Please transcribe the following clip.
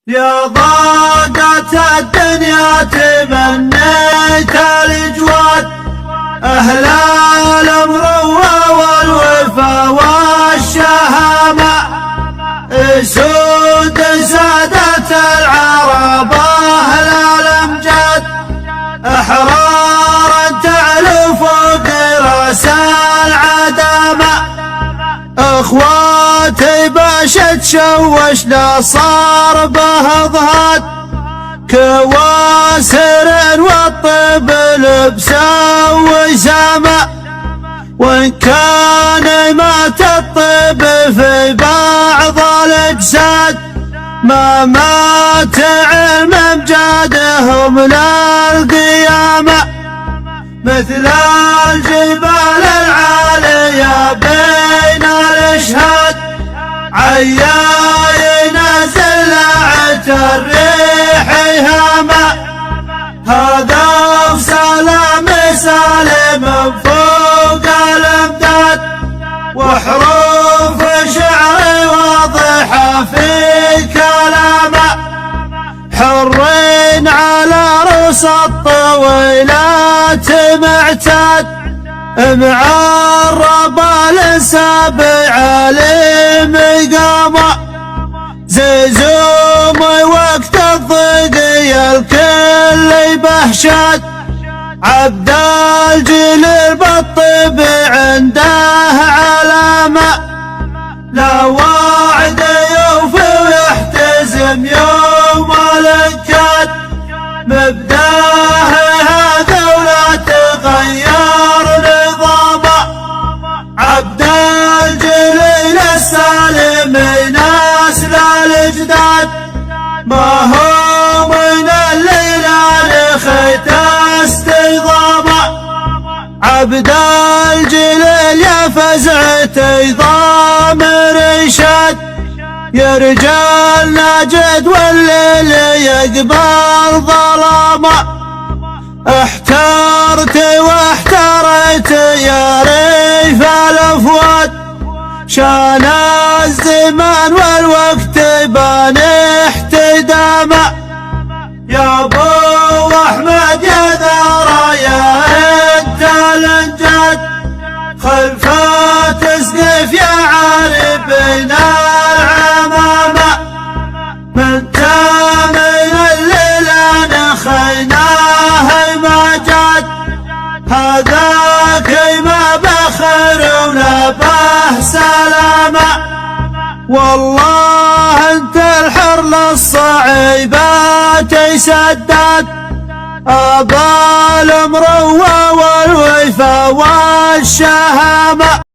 يا ضاقة الدنيا تمنيت الجواد، أهل المروة والوفا والشهامة، سود سادة العرب أهل الأمجاد، أحرارا تعلو فوق رأس العدامة، اخواتي باش تشوشنا صار به ضهاد، كواسر والطب لبسه وسامة، وإن كان مات الطب في بعض الأجساد، ما مات علم أمجادهم للقيامة، مثل الجبال العالية بين الاشهاد، عياين زلعت الريح هامة، هذا سلام سالم فوق الامداد، وحروف شعر واضحة في كلامه، حرين على رؤوس الطويلات معتاد، معرب لسابع لمقامه، زيزوم وقت الضيق الكل بهشاد، عبد الجليل بالطب عنده علامة، لا وعد يوفي ويحتزم يوم الانكاد، مبداه هذا ولا تغير نظامه، عبد الجليل السالم نسل الجداد، ما هو من الليل لخيت استيضامه، عبد الجليل يا فزعة عظام رشاد، يا رجال ناجد والليل يقبل ظلامه، احترت واحترت يا ريف الافواد، شان الزمان والوقت بان احتدامه، يا ابو احمد يا ذرى يا انت الانجاد، خلفه تسقف يا عاربين العمامه، من تامن الليل نخيناه ما جاد، هذاك ما بخير ولا به سلامه، والله انت الحر للصعيبات سداد، ابا المروه والوفا والشهامه.